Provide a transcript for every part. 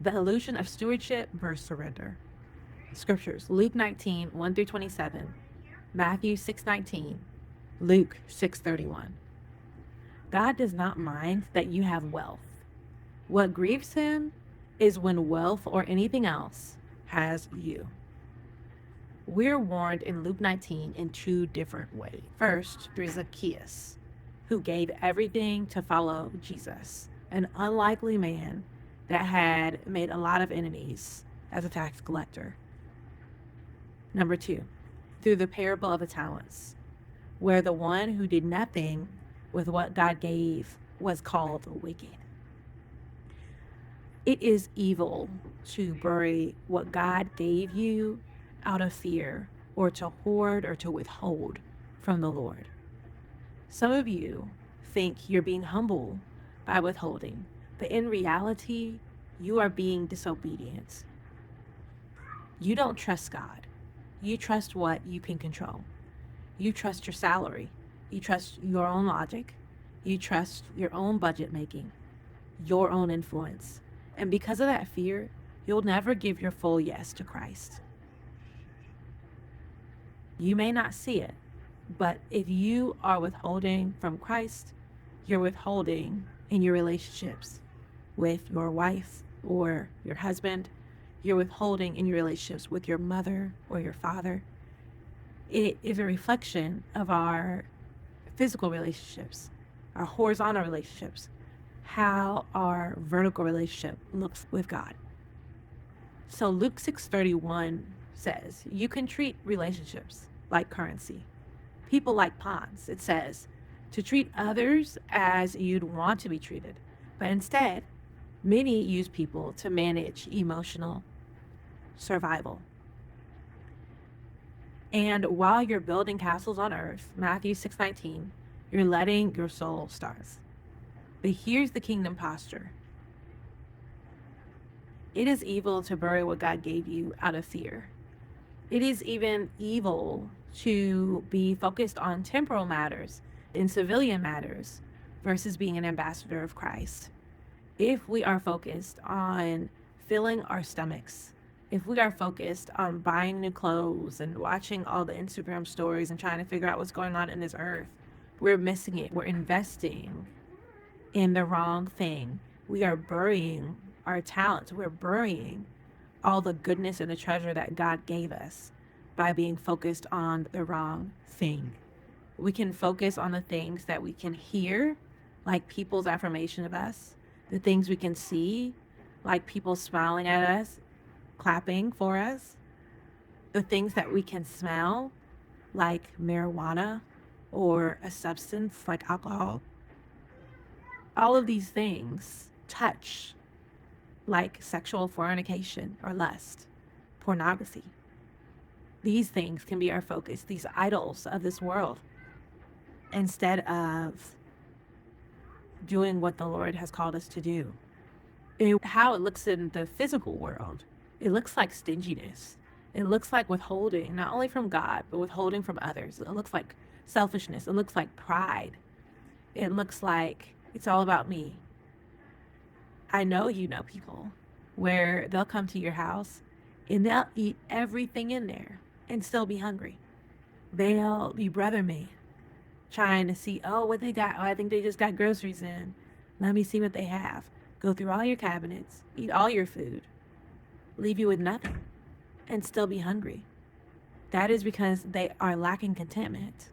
The illusion of stewardship versus surrender. Scriptures: Luke 19, 1 through 27, Matthew 6:19, Luke 6:31. God does not mind that you have wealth. What grieves him is when wealth or anything else has you. We're warned in Luke 19 in two different ways. First, through Zacchaeus, who gave everything to follow Jesus, an unlikely man that had made a lot of enemies as a tax collector. Number two, through the parable of the talents, where the one who did nothing with what God gave was called wicked. It is evil to bury what God gave you out of fear, or to hoard or to withhold from the Lord. Some of you think you're being humble by withholding, but in reality, you are being disobedient. You don't trust God. You trust what you can control. You trust your salary. You trust your own logic. You trust your own budget making, your own influence. And because of that fear, you'll never give your full yes to Christ. You may not see it, but if you are withholding from Christ, you're withholding in your relationships with your wife or your husband. You're withholding in your relationships with your mother or your father. It is a reflection of our physical relationships, our horizontal relationships, how our vertical relationship looks with God. So Luke 6:31 says, you can treat relationships like currency, people like pawns. It says to treat others as you'd want to be treated. But instead, many use people to manage emotional survival. And while you're building castles on earth, Matthew 6:19, you're letting your soul starve. But here's the kingdom posture. It is evil to bury what God gave you out of fear. It is even evil to be focused on temporal matters and civilian matters versus being an ambassador of Christ. If we are focused on filling our stomachs, if we are focused on buying new clothes and watching all the Instagram stories and trying to figure out what's going on in this earth, we're missing it. We're investing in the wrong thing. We are burying our talents. We're burying all the goodness and the treasure that God gave us by being focused on the wrong thing. We can focus on the things that we can hear, like people's affirmation of us, the things we can see, like people smiling at us, clapping for us, the things that we can smell, like marijuana or a substance like alcohol. All of these things touch, like sexual fornication or lust, pornography. These things can be our focus, these idols of this world, instead of doing what the Lord has called us to do. And how it looks in the physical world, it looks like stinginess. It looks like withholding, not only from God, but withholding from others. It looks like selfishness. It looks like pride. It looks like it's all about me. I know you know people where they'll come to your house and they'll eat everything in there and still be hungry. They'll be brother me, trying to see, oh, what they got. Oh, I think they just got groceries in. Let me see what they have. Go through all your cabinets, eat all your food, leave you with nothing, and still be hungry. That is because they are lacking contentment.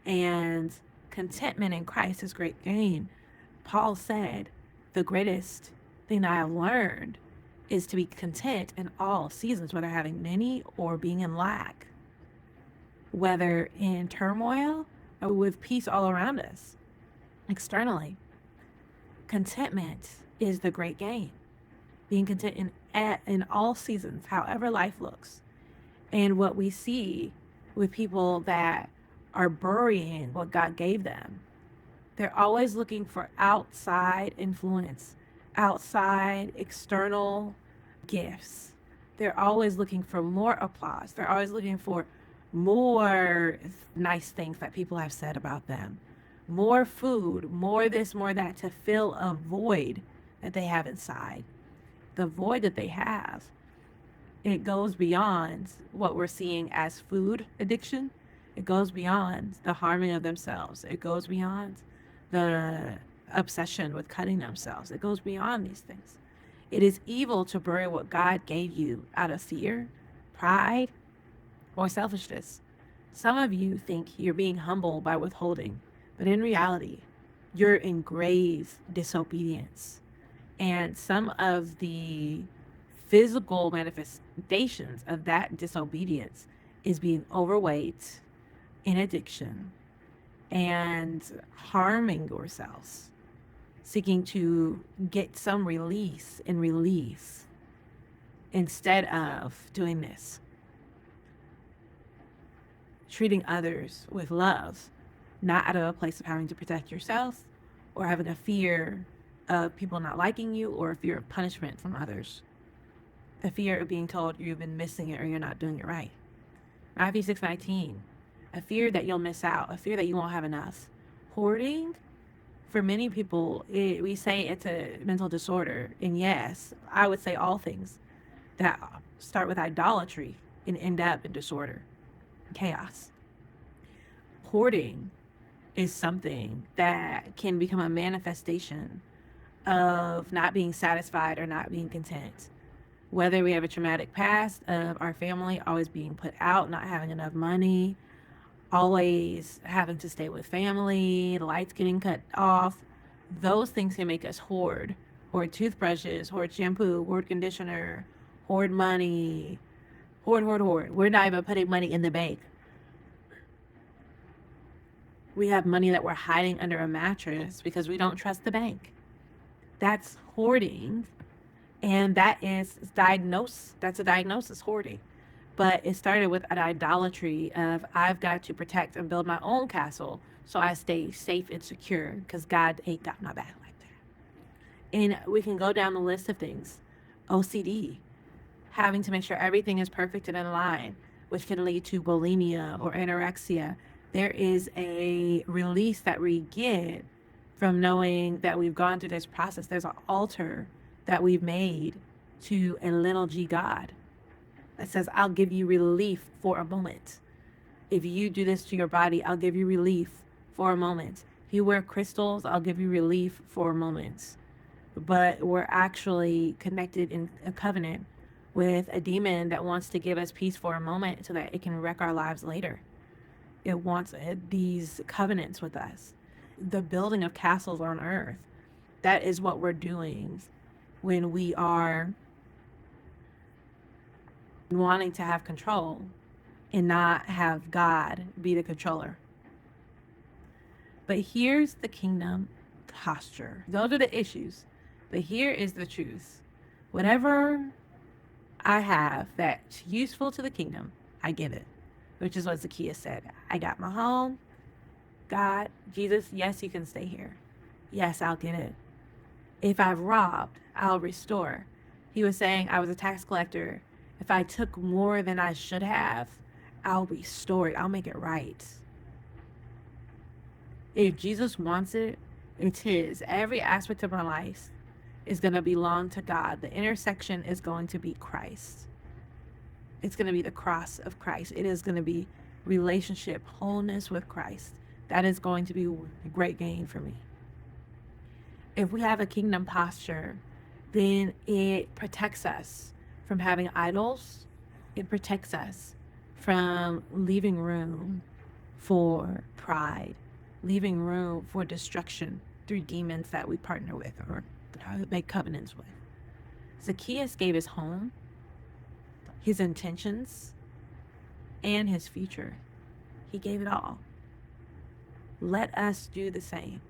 And contentment in Christ is great gain. Paul said, the greatest thing that I have learned is to be content in all seasons, whether having many or being in lack, whether in turmoil or with peace all around us externally. Contentment is the great gain. Being content in all seasons, however life looks. And what we see with people that are burying what God gave them, they're always looking for outside influence, outside external gifts. They're always looking for more applause. They're always looking for more nice things that people have said about them, more food, more this, more that, to fill a void that they have inside. the void that they have, it goes beyond what we're seeing as food addiction. It goes beyond the harming of themselves. It goes beyond the obsession with cutting themselves. It goes beyond these things. It is evil to bury what God gave you out of fear, pride, or selfishness. Some of you think you're being humble by withholding, but in reality, you're in grave disobedience. And some of the physical manifestations of that disobedience is being overweight, in addiction, and harming yourselves, seeking to get some release and release instead of doing this. Treating others with love, not out of a place of having to protect yourself or having a fear of people not liking you or a fear of punishment from others. A fear of being told you've been missing it or you're not doing it right. Matthew 6:19, a fear that you'll miss out, a fear that you won't have enough. Hoarding, for many people, we say it's a mental disorder. And yes, I would say all things that start with idolatry and end up in disorder, chaos. Hoarding is something that can become a manifestation of not being satisfied or not being content. Whether we have a traumatic past of our family always being put out, not having enough money, always having to stay with family, the lights getting cut off, those things can make us hoard. Hoard toothbrushes, hoard shampoo, hoard conditioner, hoard money, hoard. We're not even putting money in the bank. We have money that we're hiding under a mattress because we don't trust the bank. That's hoarding. And that is diagnosed. That's a diagnosis, hoarding. But it started with an idolatry of I've got to protect and build my own castle so I stay safe and secure because God ain't got my back like that. And we can go down the list of things. OCD, having to make sure everything is perfect and in line, which can lead to bulimia or anorexia. There is a release that we get from knowing that we've gone through this process. There's an altar that we've made to a little g God that says, I'll give you relief for a moment. If you do this to your body, I'll give you relief for a moment. If you wear crystals, I'll give you relief for a moment. But we're actually connected in a covenant with a demon that wants to give us peace for a moment so that it can wreck our lives later. It wants these covenants with us. The building of castles on earth, that is what we're doing when we are wanting to have control and not have God be the controller. But here's the kingdom posture. Those are the issues. But here is the truth. Whatever I have that's useful to the kingdom, I give it. Which is what Zacchaeus said. I got my home. God, Jesus, yes, you can stay here. Yes, I'll get it. If I've robbed, I'll restore. He was saying I was a tax collector. If I took more than I should have, I'll restore it. I'll make it right. If Jesus wants it, it's his. Every aspect of my life is going to belong to God. The intersection is going to be Christ. It's going to be the cross of Christ. It is going to be relationship, wholeness with Christ. That is going to be a great gain for me. If we have a kingdom posture, then it protects us from having idols. It protects us from leaving room for pride, leaving room for destruction through demons that we partner with or make covenants with. Zacchaeus gave his home, his intentions, and his future. He gave it all. Let us do the same.